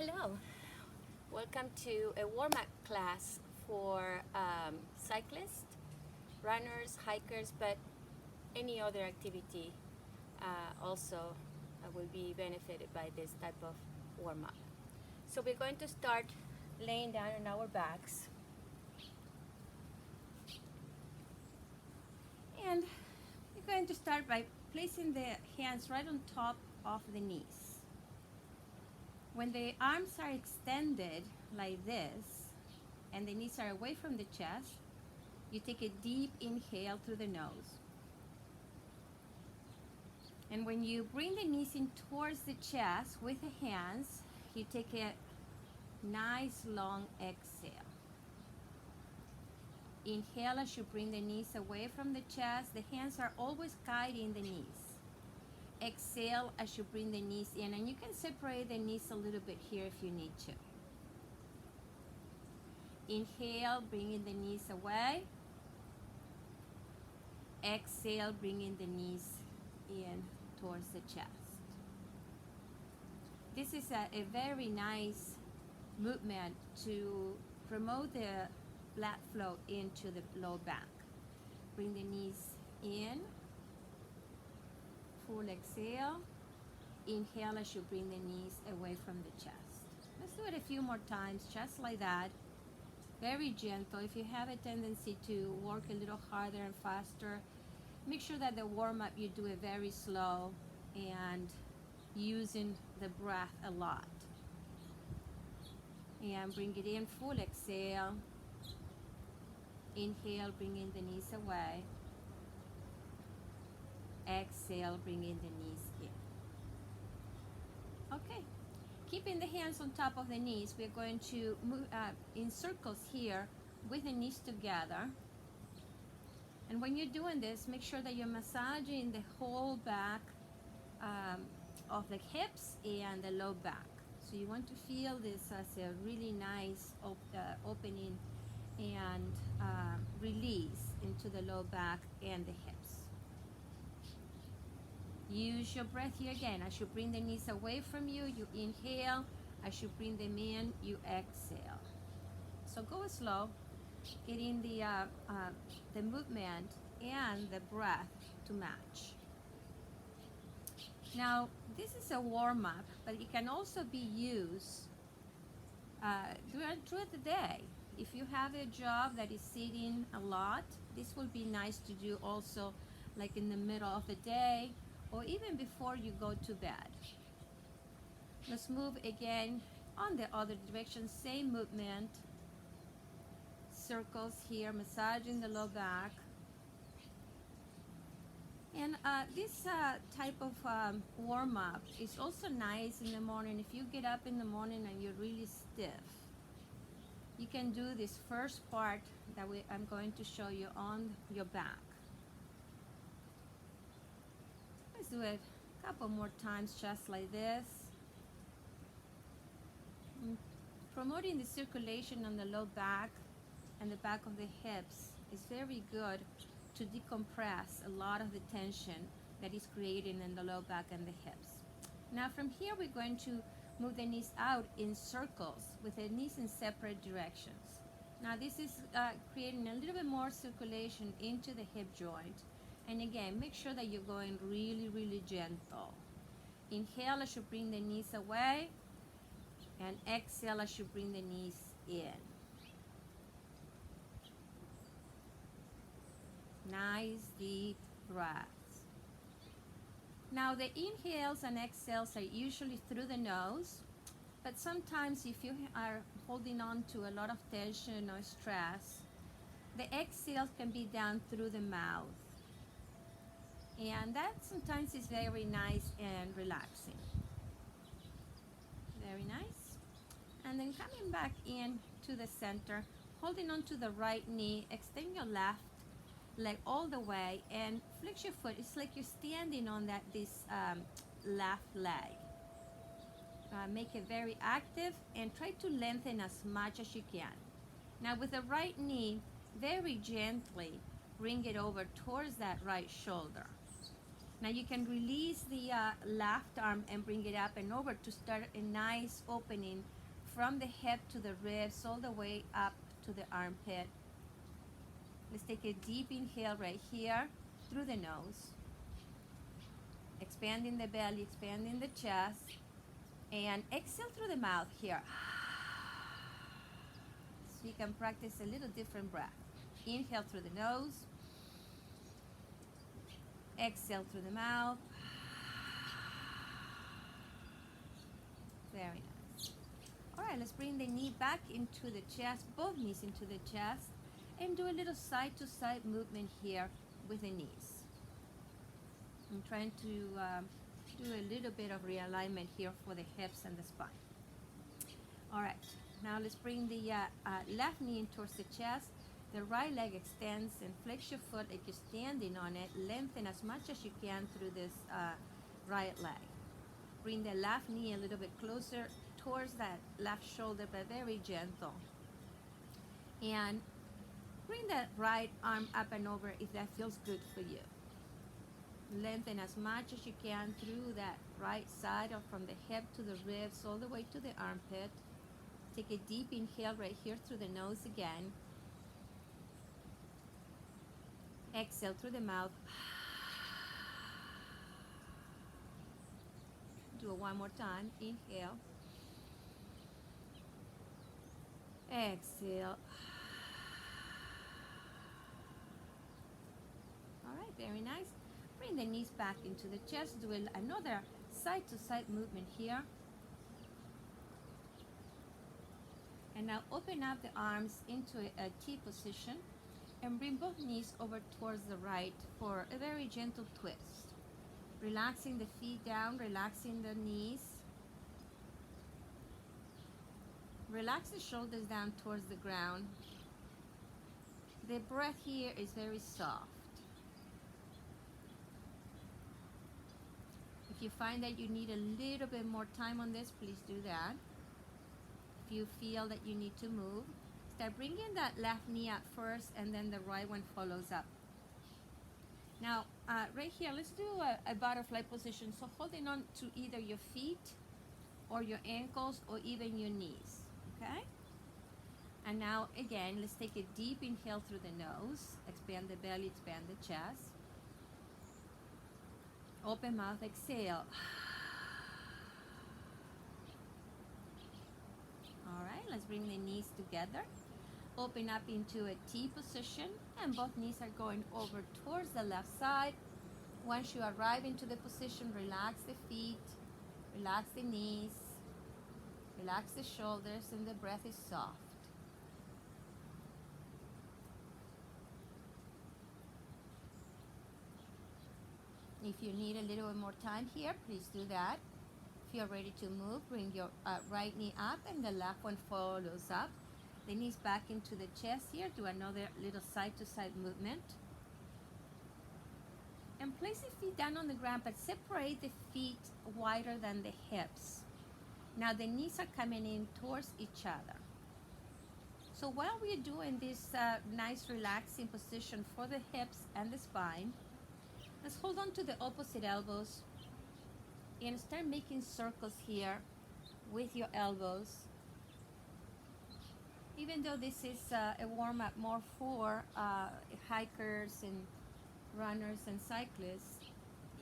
Hello, welcome to a warm-up class for cyclists, runners, hikers, but any other activity also will be benefited by this type of warm-up. So we're going to start laying down on our backs, and we're going to start by placing the hands right on top of the knees. When the arms are extended like this and the knees are away from the chest, you take a deep inhale through the nose. And when you bring the knees in towards the chest with the hands, you take a nice long exhale. Inhale as you bring the knees away from the chest. The hands are always guiding the knees. Exhale as you bring the knees in, and you can separate the knees a little bit here if you need to. Inhale, bringing the knees away. Exhale, bringing the knees in towards the chest. This is a very nice movement to promote the blood flow into the low back. Bring the knees in. Full exhale. Inhale as you bring the knees away from the chest. Let's do it a few more times, just like that. Very gentle. If you have a tendency to work a little harder and faster, make sure that the warm-up you do it very slow and using the breath a lot. And bring it in, full exhale. Inhale, bringing the knees away. Exhale, bringing the knees in. Okay, keeping the hands on top of the knees, we're going to move in circles here with the knees together. And when you're doing this, make sure that you're massaging the whole back of the hips and the low back. So you want to feel this as a really nice opening and release into the low back and the hips. Use your breath here again. As you bring the knees away from you, you inhale. As you bring them in, you exhale. So go slow, getting the movement and the breath to match. Now, this is a warm-up, but it can also be used throughout the day. If you have a job that is sitting a lot, this will be nice to do also like in the middle of the day, or even before you go to bed. Let's move again on the other direction, same movement. Circles here, massaging the low back. And this type of warm-up is also nice in the morning. If you get up in the morning and you're really stiff, you can do this first part that I'm going to show you on your back. Let's do it a couple more times just like this. Promoting the circulation on the low back and the back of the hips is very good to decompress a lot of the tension that is created in the low back and the hips. Now from here we're going to move the knees out in circles with the knees in separate directions. Now this is creating a little bit more circulation into the hip joint. And again, make sure that you're going really, really gentle. Inhale as you bring the knees away, and exhale as you bring the knees in. Nice deep breaths. Now the inhales and exhales are usually through the nose, but sometimes if you are holding on to a lot of tension or stress, the exhales can be down through the mouth. And that sometimes is very nice and relaxing. Very nice. And then coming back in to the center, holding on to the right knee, extend your left leg all the way and flex your foot. It's like you're standing on this left leg. Make it very active and try to lengthen as much as you can. Now with the right knee, very gently bring it over towards that right shoulder. Now you can release the left arm and bring it up and over to start a nice opening from the hip to the ribs all the way up to the armpit. Let's take a deep inhale right here through the nose, expanding the belly, expanding the chest, and exhale through the mouth here. So you can practice a little different breath. Inhale through the nose, exhale through the mouth. Very nice. All right, let's bring the knee back into the chest, both knees into the chest, and do a little side-to-side movement here with the knees. I'm trying to do a little bit of realignment here for the hips and the spine. All right, now let's bring the left knee in towards the chest. The right leg extends and flex your foot like you're standing on it. Lengthen as much as you can through this right leg. Bring the left knee a little bit closer towards that left shoulder, but very gentle. And bring that right arm up and over if that feels good for you. Lengthen as much as you can through that right side, or from the hip to the ribs all the way to the armpit. Take a deep inhale right here through the nose again. Exhale through the mouth. Do it one more time. Inhale. Exhale. All right, very nice. Bring the knees back into the chest. Do another side-to-side movement here. And now open up the arms into a T position and bring both knees over towards the right for a very gentle twist. Relaxing the feet down, relaxing the knees. Relax the shoulders down towards the ground. The breath here is very soft. If you find that you need a little bit more time on this, please do that. If you feel that you need to move, start bringing that left knee up first, and then the right one follows up. Now, right here, let's do a butterfly position. So holding on to either your feet or your ankles or even your knees, okay? And now, again, let's take a deep inhale through the nose. Expand the belly, expand the chest. Open mouth, exhale. All right, let's bring the knees together. Open up into a T position, and both knees are going over towards the left side. Once you arrive into the position, relax the feet, relax the knees, relax the shoulders, and the breath is soft. If you need a little bit more time here, please do that. If you're ready to move, bring your right knee up and the left one follows up. The knees back into the chest here. Do another little side-to-side movement. And place the feet down on the ground, but separate the feet wider than the hips. Now the knees are coming in towards each other. So while we're doing this nice relaxing position for the hips and the spine, let's hold on to the opposite elbows and start making circles here with your elbows. Even though this is a warm-up more for hikers and runners and cyclists,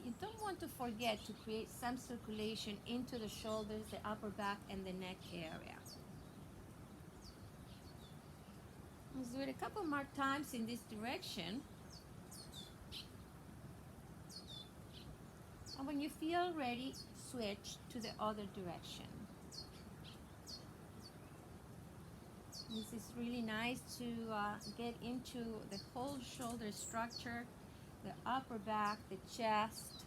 you don't want to forget to create some circulation into the shoulders, the upper back, and the neck area. Let's do it a couple more times in this direction. And when you feel ready, switch to the other direction. This is really nice to get into the whole shoulder structure, the upper back, the chest,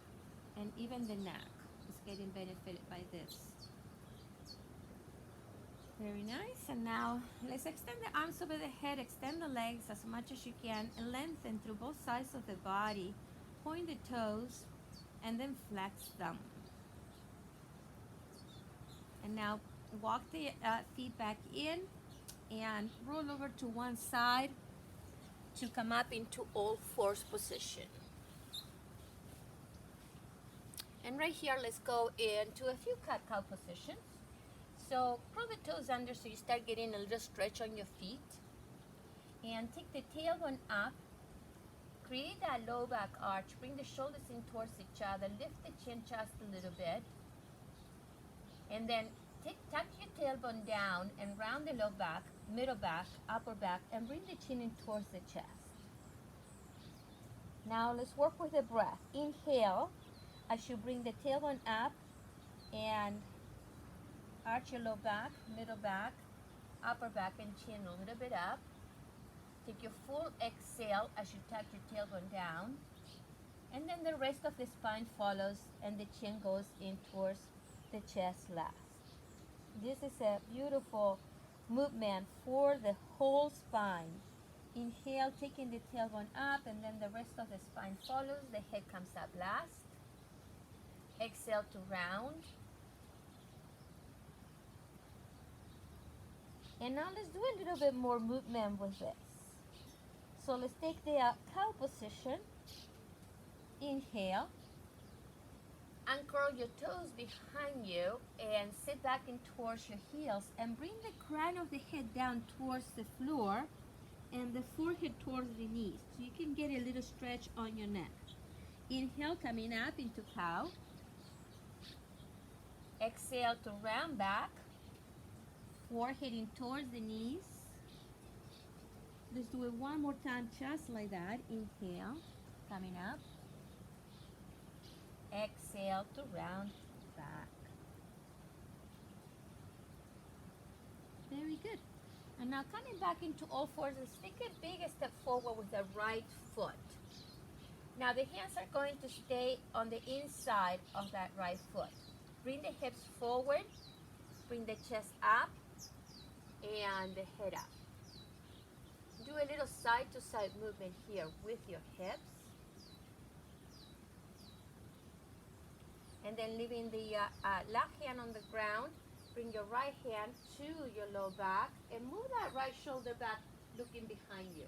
and even the neck is getting benefited by this. Very nice. And now let's extend the arms over the head, extend the legs as much as you can, and lengthen through both sides of the body. Point the toes and then flex them. And now walk the feet back in and roll over to one side to come up into all fours position. And right here, let's go into a few cat-cow positions. So curl the toes under so you start getting a little stretch on your feet. And take the tailbone up. Create that low back arch. Bring the shoulders in towards each other. Lift the chin just a little bit. And then tuck your tailbone down and round the low back, middle back, upper back, and bring the chin in towards the chest. Now let's work with the breath. Inhale as you bring the tailbone up and arch your low back, middle back, upper back, and chin a little bit up. Take your full exhale as you tuck your tailbone down. And then the rest of the spine follows and the chin goes in towards the chest last. This is a beautiful movement for the whole spine. Inhale, taking the tailbone up, and then the rest of the spine follows. The head comes up last. Exhale to round. And now let's do a little bit more movement with this. So let's take the cow position. Inhale. Uncurl your toes behind you and sit back in towards your heels and bring the crown of the head down towards the floor and the forehead towards the knees so you can get a little stretch on your neck. Inhale, coming up into cow. Exhale to round back, forehead in towards the knees. Let's do it one more time just like that. Inhale, coming up. Exhale to round back. Very good. And now coming back into all fours, let's take a big step forward with the right foot. Now the hands are going to stay on the inside of that right foot. Bring the hips forward, bring the chest up, and the head up. Do a little side-to-side movement here with your hips. And then leaving the left hand on the ground, bring your right hand to your low back and move that right shoulder back looking behind you.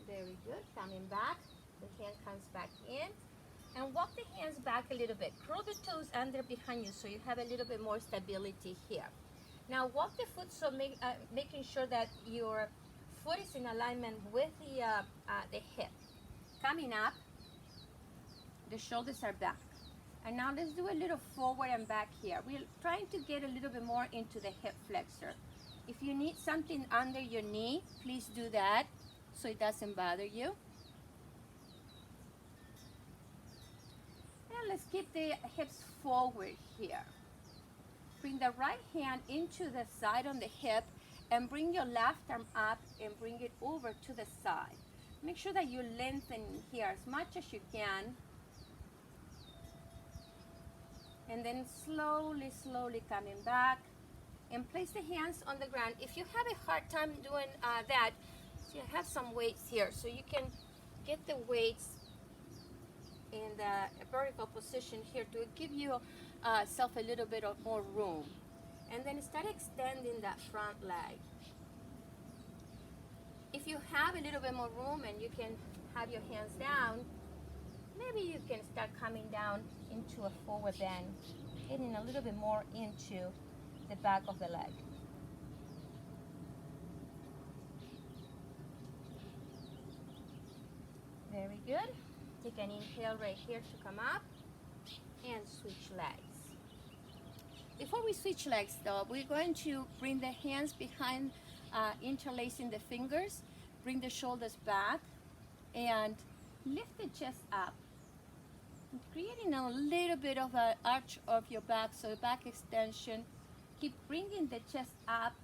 Very good. Coming back, the hand comes back in. And walk the hands back a little bit. Curl the toes under behind you so you have a little bit more stability here. Now walk the foot so making sure that your foot is in alignment with the hip. Coming up, the shoulders are back. And now let's do a little forward and back here. We're trying to get a little bit more into the hip flexor. If you need something under your knee, please do that so it doesn't bother you. And let's keep the hips forward here. Bring the right hand into the side on the hip and bring your left arm up and bring it over to the side. Make sure that you lengthen here as much as you can. And then slowly, slowly coming back. And place the hands on the ground. If you have a hard time doing that, so you have some weights here. So you can get the weights in the vertical position here to give you self a little bit of more room. And then start extending that front leg. If you have a little bit more room and you can have your hands down, maybe you can start coming down into a forward bend, getting a little bit more into the back of the leg. Very good. Take an inhale right here to come up and switch legs. Before we switch legs though, we're going to bring the hands behind, interlacing the fingers, bring the shoulders back and lift the chest up, creating a little bit of an arch of your back, so back extension. Keep bringing the chest up,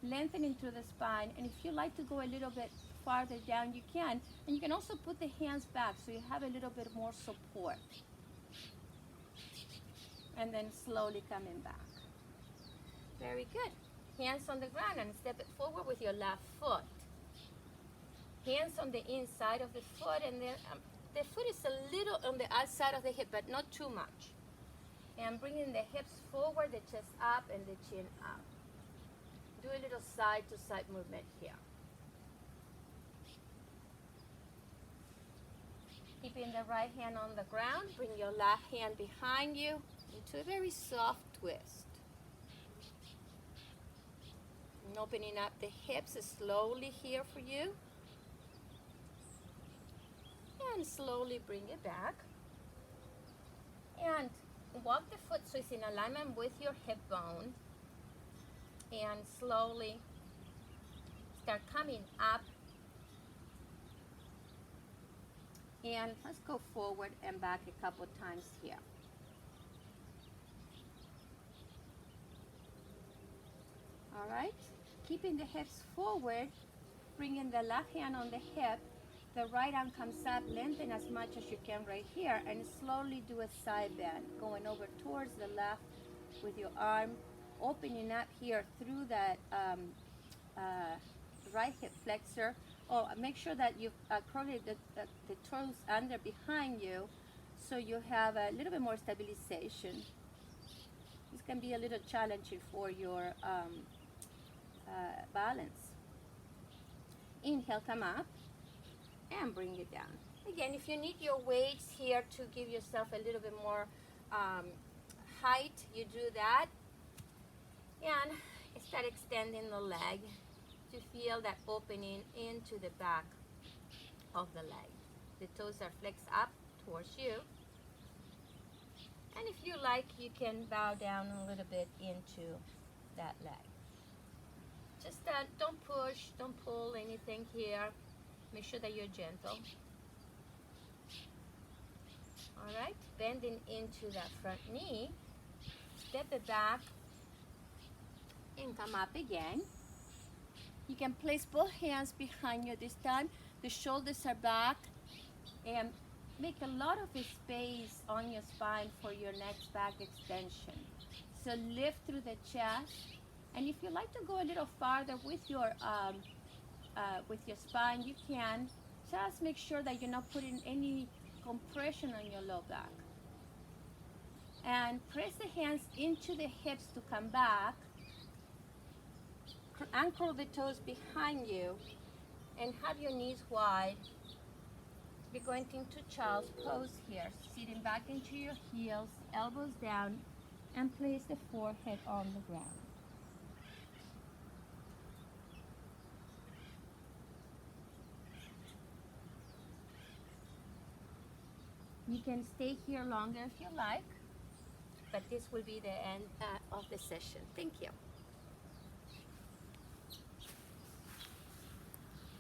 lengthening through the spine, and if you like to go a little bit farther down, you can. And you can also put the hands back so you have a little bit more support. And then slowly coming back. Very good. Hands on the ground and step it forward with your left foot. Hands on the inside of the foot, and then the foot is a little on the outside of the hip, but not too much. And bringing the hips forward, the chest up, and the chin up. Do a little side-to-side movement here. Keeping the right hand on the ground, bring your left hand behind you into a very soft twist. And opening up the hips slowly here for you. And slowly bring it back. And walk the foot so it's in alignment with your hip bone. And slowly start coming up. And let's go forward and back a couple times here. All right, keeping the hips forward, bringing the left hand on the hip, the right arm comes up, lengthen as much as you can right here, and slowly do a side bend, going over towards the left with your arm, opening up here through that right hip flexor. Oh, make sure that you curl the toes under behind you so you have a little bit more stabilization. This can be a little challenging for your balance. Inhale, come up and bring it down. Again, if you need your weights here to give yourself a little bit more height, you do that. And start extending the leg to feel that opening into the back of the leg. The toes are flexed up towards you. And if you like, you can bow down a little bit into that leg. Just don't push, don't pull anything here. Make sure that you're gentle. All right, bending into that front knee. Step it back and come up again. You can place both hands behind you this time. The shoulders are back and make a lot of space on your spine for your next back extension. So lift through the chest. And if you like to go a little farther with your spine, you can. Just make sure that you're not putting any compression on your low back. And press the hands into the hips to come back. Anchor the toes behind you and have your knees wide. We're going into child's pose here. Sitting back into your heels, elbows down, and place the forehead on the ground. You can stay here longer if you like, but this will be the end of the session. Thank you.